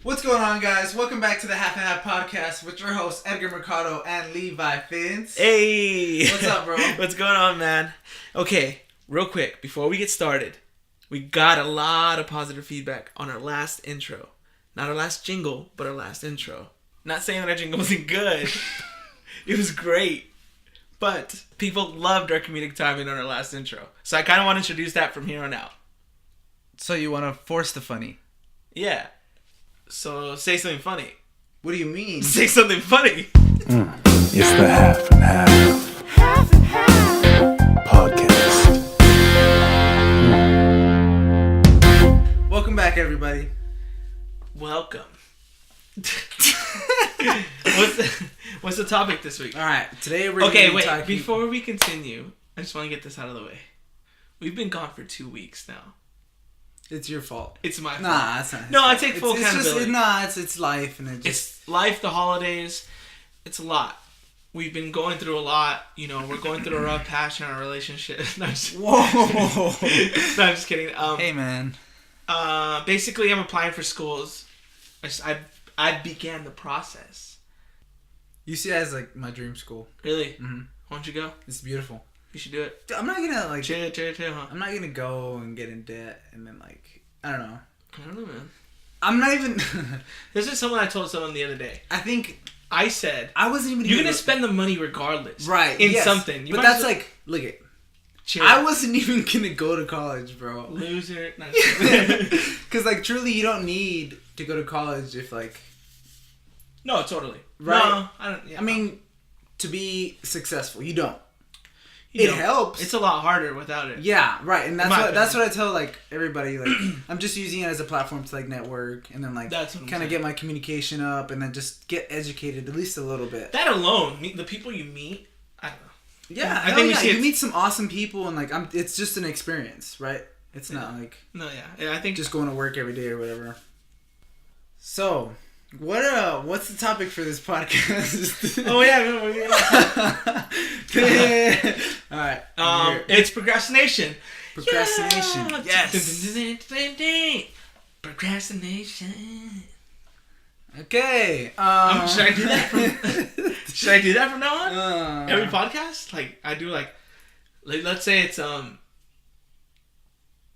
What's going on, guys? Welcome back to the Half and Half podcast with your hosts Edgar Mercado and Levi Fins. Hey! What's up, bro? What's going on, man? Okay, real quick, before we get started, we got a lot of positive feedback on our last intro. Not our last jingle, but our last intro. Not saying that our jingle wasn't good. It was great. But people loved our comedic timing on our last intro. So I kind of want to introduce that from here on out. So you want to force the funny? Yeah. So say something funny. What do you mean? Say something funny. It's the Half and Half podcast. Welcome back, everybody. Welcome. What's the topic this week? All right, today we're wait. Before we continue, I just want to get this out of the way. We've been gone for 2 weeks now. It's your fault. It's my fault. Nah, it's not. No, I take full accountability. It's life, and it's life. The holidays. It's a lot. We've been going through a lot. You know, we're going through a rough patch in our relationship. Whoa. No, I'm just kidding. Hey, man. Basically, I'm applying for schools. I began the process. You see that as like my dream school. Really? Mm-hmm. Why don't you go? It's beautiful. You should do it. Dude, I'm not gonna like. Chill, huh? I'm not gonna go and get in debt and then like I don't know, man. I'm not even. This is someone I told someone the other day. I said I wasn't even. You're gonna spend the money regardless, right? In something. But that's like, look it. Chill. I wasn't even gonna go to college, bro. Loser. Because like truly, you don't need to go to college if like. No, totally. Right. No, I don't. Yeah, I mean, to be successful, you don't. You it know, helps. It's a lot harder without it. Yeah, right, and that's what I tell like everybody. Like, I'm just using it as a platform to like network and then like kind of get my communication up and then just get educated at least a little bit. That alone, the people you meet, I don't know. Yeah, I think you meet some awesome people and like it's just an experience, right? It's not like I think just going to work every day or whatever. So. What's the topic for this podcast? Oh yeah. All right. It's procrastination. Procrastination. Yeah. Yes. Procrastination. Okay. Should I do that? Should I do that from now on? Every podcast, like I do, like let's say it's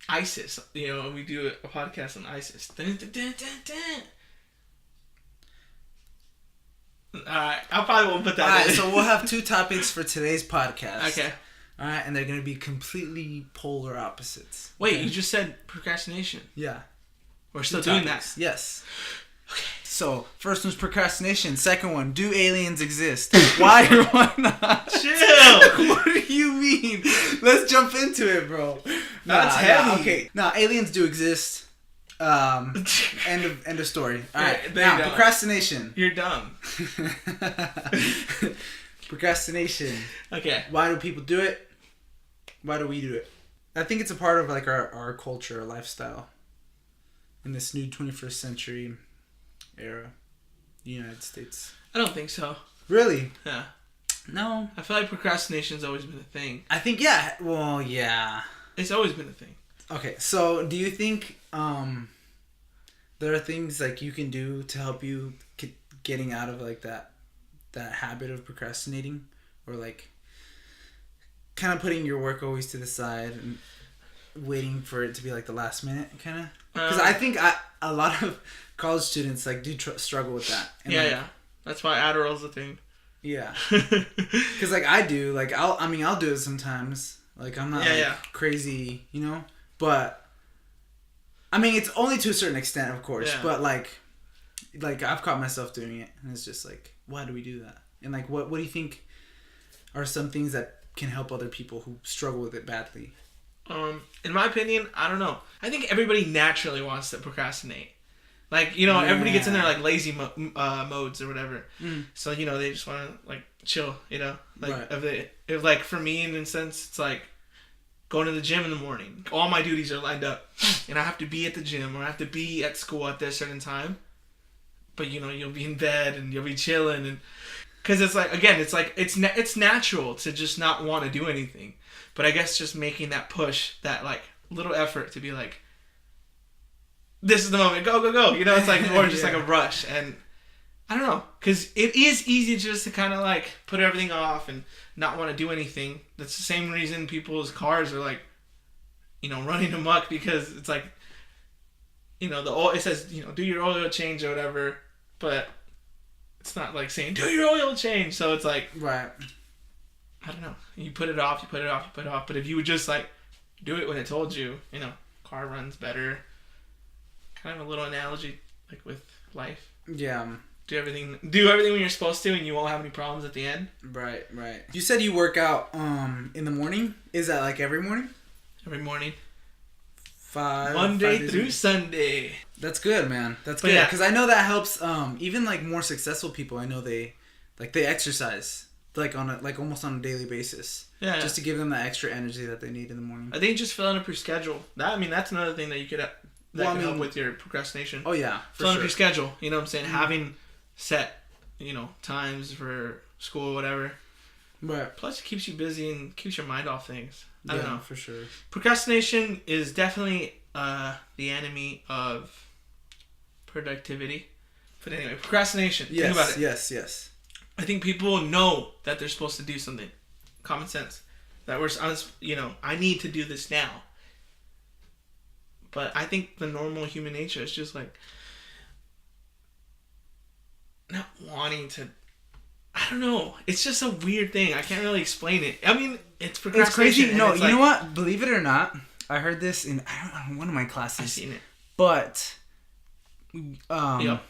ISIS. You know, we do a podcast on ISIS. Alright, I probably won't put that in. Alright, so we'll have 2 topics for today's podcast. Okay. Alright, and they're going to be completely polar opposites. Wait, okay? You just said procrastination. Yeah. We're still doing that. Yes. Okay. So, first one's procrastination. Second one, do aliens exist? Why or why not? Chill! What do you mean? Let's jump into it, bro. That's heavy. Okay. Now, aliens do exist. End of story. All right. Now, procrastination. You're dumb. Procrastination. Okay. Why do people do it? Why do we do it? I think it's a part of like our culture, our lifestyle in this new 21st century era, the United States. I don't think so. Really? Yeah. No. I feel like procrastination's always been a thing. I think yeah. Well, yeah. It's always been a thing. Okay, so do you think there are things like you can do to help you getting out of like that habit of procrastinating, or like kind of putting your work always to the side and waiting for it to be like the last minute, kind of? Because I think a lot of college students like do struggle with that. And yeah. That's why Adderall's a thing. Yeah. Because like I do, like I'll do it sometimes. Like I'm not crazy, you know. But I mean, it's only to a certain extent, of course. Yeah. But like I've caught myself doing it, and it's just like, why do we do that? And like, what do you think are some things that can help other people who struggle with it badly? In my opinion, I don't know. I think everybody naturally wants to procrastinate. Like, you know, everybody gets in their like lazy modes or whatever. Mm. So you know, they just want to like chill. You know, like if like for me, in a sense, it's like going to the gym in the morning. All my duties are lined up, and I have to be at the gym or I have to be at school at this certain time. But you know, you'll be in bed and you'll be chilling, and because it's like, again, it's like it's natural to just not want to do anything. But I guess just making that push, that like little effort to be like, this is the moment, go, go, go. You know, it's like more just Yeah. like a rush. And I don't know, because it is easy just to kind of like put everything off and not want to do anything. That's the same reason people's cars are like, you know, running amok, because it's like, you know, the oil, it says, you know, do your oil change or whatever, but it's not like saying do your oil change. So it's like, Right. I don't know. You put it off, you put it off, you put it off. But if you would just like do it when it told you, you know, car runs better. Kind of a little analogy like with life. Yeah. Do everything when you're supposed to, and you won't have any problems at the end. Right. You said you work out in the morning. Is that like every morning? Every morning. Monday through Sunday. That's good, man. That's But good, yeah. because I know that helps. Even like more successful people, I know they exercise like almost on a daily basis. Yeah. Just to give them that extra energy that they need in the morning. I think just filling up your schedule. That's another thing that you could can help with your procrastination. Oh yeah, filling up your schedule. You know what I'm saying? Having set, you know, times for school or whatever. Right. Plus, it keeps you busy and keeps your mind off things. I don't know. For sure. Procrastination is definitely the enemy of productivity. But anyway, procrastination. Yes. Think about it. Yes. I think people know that they're supposed to do something. Common sense. That I need to do this now. But I think the normal human nature is just like not wanting to. I don't know. It's just a weird thing. I can't really explain it. I mean, it's procrastination. It's crazy. No, it's you know what? Believe it or not, I heard this in one of my classes. I've seen it. But Yep.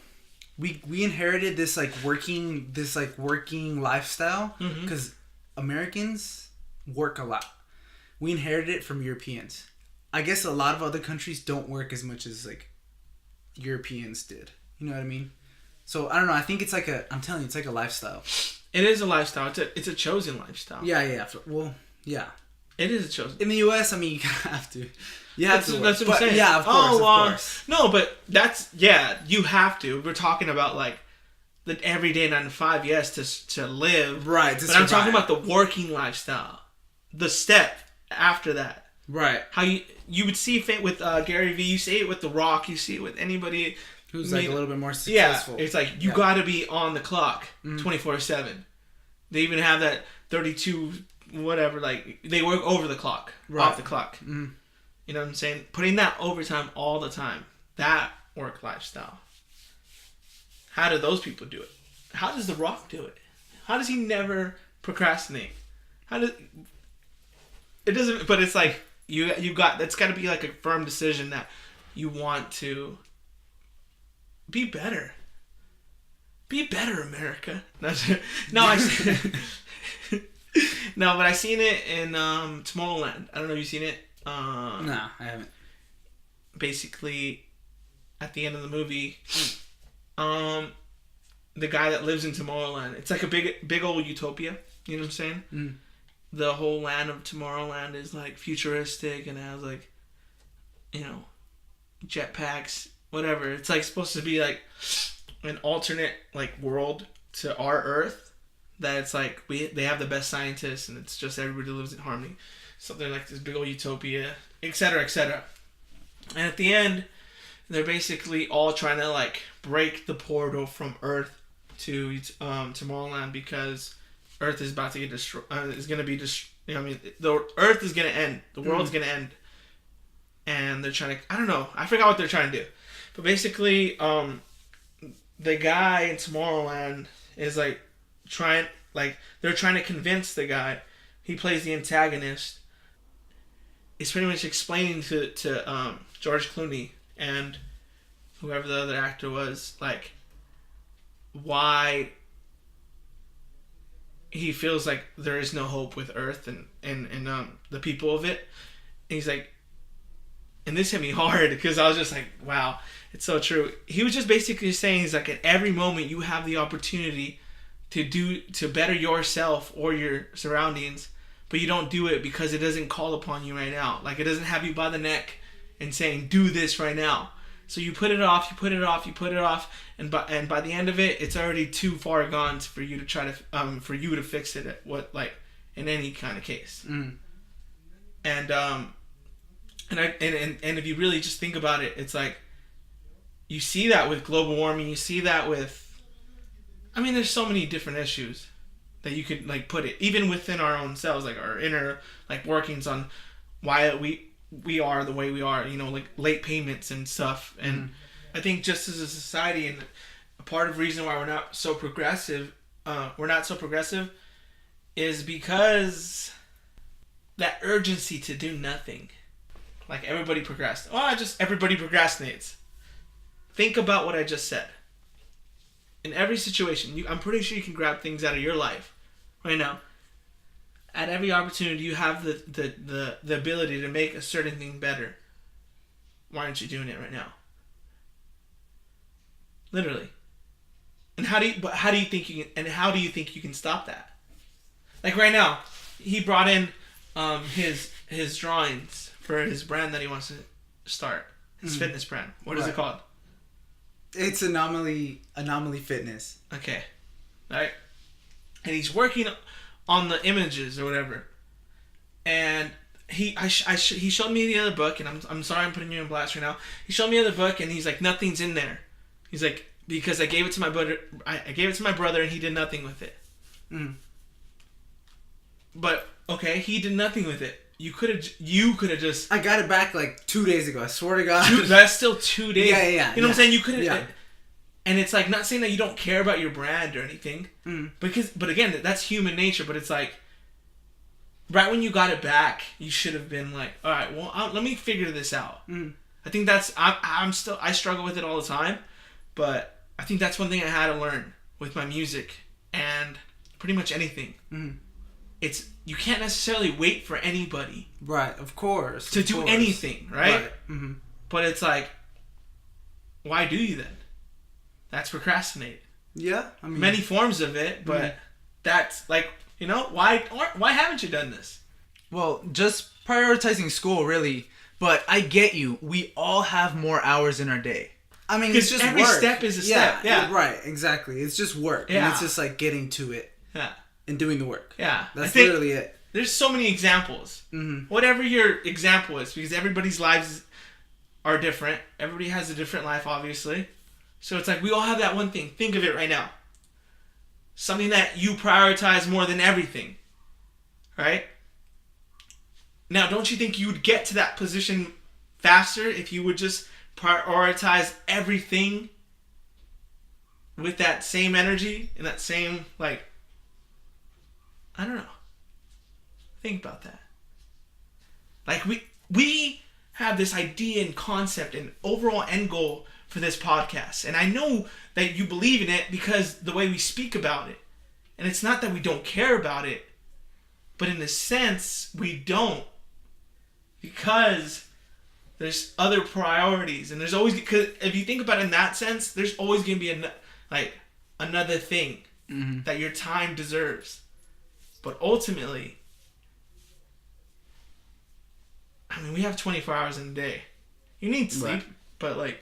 we inherited this working lifestyle because Americans work a lot. We inherited it from Europeans. I guess a lot of other countries don't work as much as Europeans did. You know what I mean? So I don't know. I think it's I'm telling you, it's like a lifestyle. It is a lifestyle. It's a chosen lifestyle. Yeah. Well, yeah. It is a chosen. In the U.S., I mean, you have to. You have to. That's what I'm saying. Yeah, of course. No, but you have to. We're talking about the everyday 9 to 5, yes, to live. Right. But I'm talking about the working lifestyle. The step after that. Right. How you would see it with Gary Vee. You see it with The Rock. You see it with anybody who's a little bit more successful. Yeah, it's like you got to be on the clock 24/7. They even have that 32 whatever. They work over the clock, off the clock. Mm-hmm. You know what I'm saying? Putting that overtime all the time. That work lifestyle. How do those people do it? How does The Rock do it? How does he never procrastinate? It doesn't. But it's like you got. That's got to be a firm decision that you want to be better. Be better, America. No, no, but I seen it in Tomorrowland. I don't know if you've seen it. No, I haven't. Basically, at the end of the movie, the guy that lives in Tomorrowland, it's like a big old utopia. You know what I'm saying? Mm. The whole land of Tomorrowland is futuristic and has jetpacks, whatever. It's supposed to be an alternate world to our Earth. That it's they have the best scientists and it's just everybody lives in harmony. Something like this big old utopia, etc., etc. And at the end, they're basically all trying to break the portal from Earth to Tomorrowland because Earth is about to get destroyed. Is going to be the Earth is going to end. The world's going to end. And they're trying to. I don't know. I forgot what they're trying to do. But basically, the guy in Tomorrowland is they're trying to convince the guy. He plays the antagonist. It's pretty much explaining to George Clooney and whoever the other actor was why he feels like there is no hope with Earth and the people of it. And he's and this hit me hard because I was just wow, it's so true. He was just basically saying at every moment you have the opportunity to better yourself or your surroundings, but you don't do it because it doesn't call upon you right now. It doesn't have you by the neck and saying, do this right now. So you put it off, and by the end of it, it's already too far gone for you to try to for you to fix it in any kind of case. Mm. And if you really just think about it, it's you see that with global warming. You see that with, I mean, there's so many different issues that you could like put it even within our own selves, like our inner like workings on why we are the way we are. You know, like late payments and stuff. And I think just as a society, and a part of the reason why we're not so progressive, is because that urgency to do nothing. Like everybody everybody procrastinates. Think about what I just said. In every situation, I'm pretty sure you can grab things out of your life right now. At every opportunity, you have the ability to make a certain thing better. Why aren't you doing it right now? Literally. And how do you think you can stop that? Like right now, he brought in his drawings for his brand that he wants to start. His fitness brand. What is it called? It's Anomaly Fitness. Okay. Alright. And he's working on the images or whatever. And he showed me the other book, and I'm sorry I'm putting you in blast right now. He showed me the other book, and he's like, nothing's in there. He's like, because I gave it to my brother. I gave it to my brother, and he did nothing with it. But okay, he did nothing with it. You could have just. I got it back like 2 days ago. I swear to God. That's still 2 days. Yeah. You know what I'm saying? You could have. Yeah. And it's like, not saying that you don't care about your brand or anything, but again, that's human nature. But it's like, right when you got it back, you should have been like, all right, well, let me figure this out. I think that's I struggle with it all the time, but I think that's one thing I had to learn with my music and pretty much anything. It's you can't necessarily wait for anybody, right? Of course, to do anything, right? But it's like, why do you then? That's procrastinate. Yeah, I mean, many forms of it, but that's like, you know, why haven't you done this? Well, just prioritizing school, really. But I get you. We all have more hours in our day. I mean, it's just every work. step is a step. Yeah, right. Exactly. It's just work, and it's just like getting to it. Yeah, and doing the work. Yeah, that's literally it. There's so many examples. Whatever your example is, because everybody's lives are different. Everybody has a different life, obviously. So it's like we all have that one thing. Think of it right now. Something that you prioritize more than everything. Right? Now, don't you think you would get to that position faster if you would just prioritize everything with that same energy and that same, like, I don't know. Think about that. Like, we have this idea and concept and overall end goal for this podcast. And I know that you believe in it because the way we speak about it. And it's not that we don't care about it, but in a sense, we don't. Because there's other priorities. And there's always, because if you think about it in that sense, there's always going to be another thing that your time deserves. But ultimately, I mean, we have 24 hours in a day. You need sleep, but like,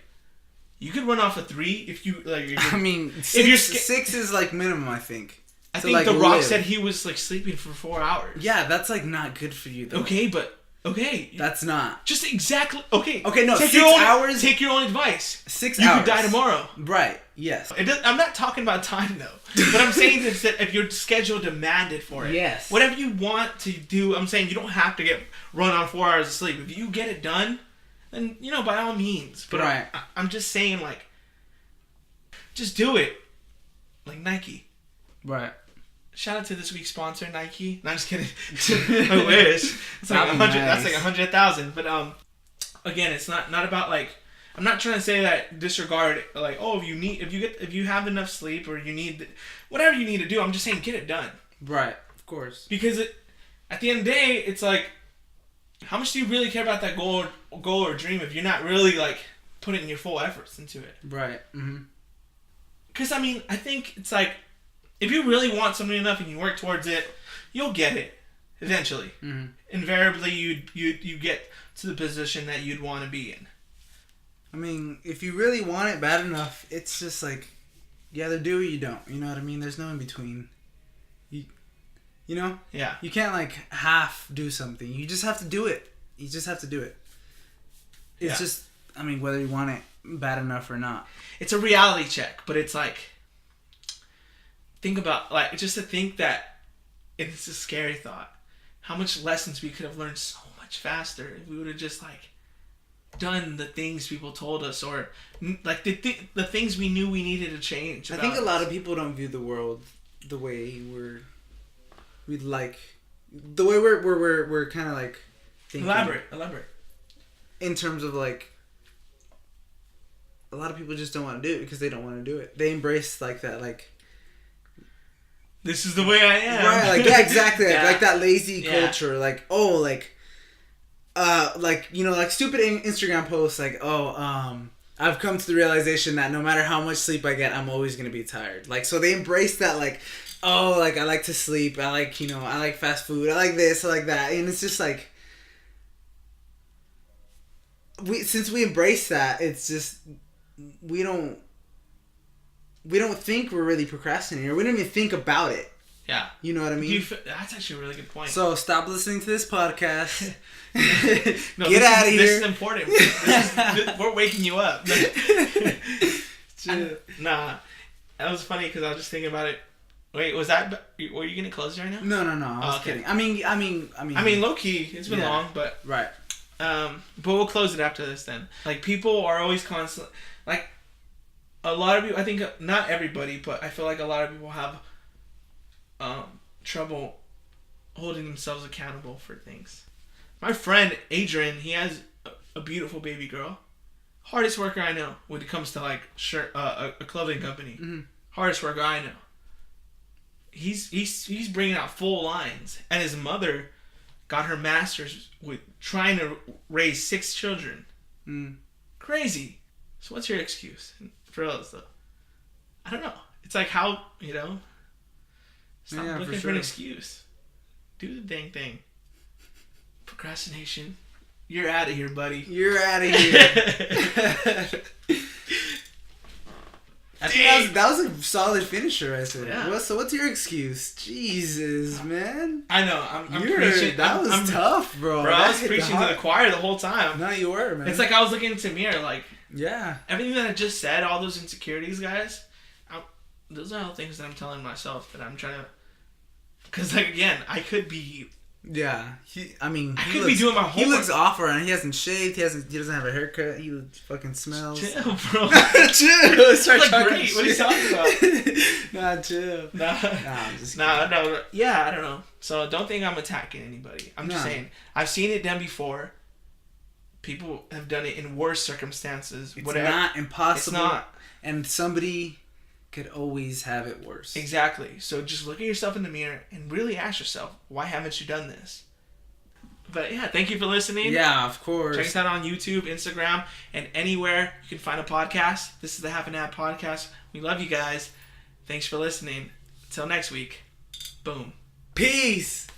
you could run off a 3 if you like. I mean, six is like minimum, I think. I think The Rock said he was like sleeping for 4 hours. Yeah, that's like not good for you though. Okay, that's not. Just exactly. Okay, no. Take 6 hours. Take your own advice. 6 hours. You could die tomorrow. Right. Yes. I'm not talking about time though. But I'm saying is that if your schedule demanded for it, yes. Whatever you want to do, I'm saying you don't have to run on 4 hours of sleep. If you get it done, then you know by all means. But right. I'm just saying like, just do it, like Nike. Right. Shout out to this week's sponsor, Nike. No, I'm just kidding. I wish. It's like 100. Nice. That's like 100,000. But again, it's not about like. I'm not trying to say that disregard like, oh, if you have enough sleep or you need whatever you need to do. I'm just saying get it done. Right. Of course. Because at the end of the day, it's like, how much do you really care about that goal or dream if you're not really like putting your full efforts into it? Right. Because I mean, I think it's like, if you really want something enough and you work towards it, you'll get it eventually. Invariably, you get to the position that you'd want to be in. I mean, if you really want it bad enough, it's just like, you either do or you don't. You know what I mean? There's no in between. You know? Yeah. You can't like half do something. You just have to do it. You just have to do it. It's just, I mean, whether you want it bad enough or not. It's a reality check, but it's like, think about, like, just to think that it's a scary thought. How much lessons we could have learned so much faster if we would have just, like, done the things people told us, or like the things we knew we needed to change. I think a lot of people don't view the world the way we'd like, the way we're kind of like thinking. Elaborate. In terms of like, a lot of people just don't want to do it because they don't want to do it. They embrace like that, like, this is the way I am. Right, like, yeah, exactly. Yeah. Like that lazy culture. Like, oh, like, you know, like stupid Instagram posts like, I've come to the realization that no matter how much sleep I get, I'm always going to be tired. Like, so they embrace that, like, oh, like, I like to sleep. I like, you know, I like fast food. I like this, I like that. And it's just like, since we embrace that, it's just, we don't think we're really procrastinating, or we don't even think about it. Yeah. You know what I mean? That's actually a really good point. So stop listening to this podcast. No, Get out of here. This is important. We're waking you up. Nah. That was funny because I was just thinking about it. Wait, were you going to close it right now? No. I was kidding. I mean, low key. It's been long, but. Right. But we'll close it after this then. Like, people are always constantly, like, a lot of people, I think, not everybody, but I feel like a lot of people have trouble holding themselves accountable for things. My friend Adrian, he has a beautiful baby girl. Hardest worker I know when it comes to like a clothing company. Mm-hmm. Hardest worker I know. He's bringing out full lines, and his mother got her master's with trying to raise 6 children. Crazy. So what's your excuse for us though? I don't know. It's like, how, you know, stop looking for an excuse. Do the dang thing. Procrastination. You're out of here, buddy. You're out of here. I think that was a solid finisher, I said. Yeah. So what's your excuse? Jesus, man. I know. I'm preaching. That was tough, bro. I was preaching to the choir the whole time. No, you were, man. It's like I was looking into the mirror, like, yeah. Everything that I just said, all those insecurities, guys, those are all things that I'm telling myself that I'm trying to... Because, like, again, I could be... Yeah. I could be doing my homework. He looks awful, and he hasn't shaved. He doesn't have a haircut. He fucking smells. Chill, bro. Chill. Start like, great. What are you talking about? Nah, chill. Nah, I'm just kidding. No. Yeah, I don't know. So don't think I'm attacking anybody. I'm just saying, I've seen it done before. People have done it in worse circumstances. It's not impossible. It's not. And somebody could always have it worse. Exactly. So just look at yourself in the mirror and really ask yourself, why haven't you done this? But yeah, thank you for listening. Yeah, of course. Check us out on YouTube, Instagram, and anywhere you can find a podcast. This is the Half and Half Podcast. We love you guys. Thanks for listening. Until next week. Boom. Peace.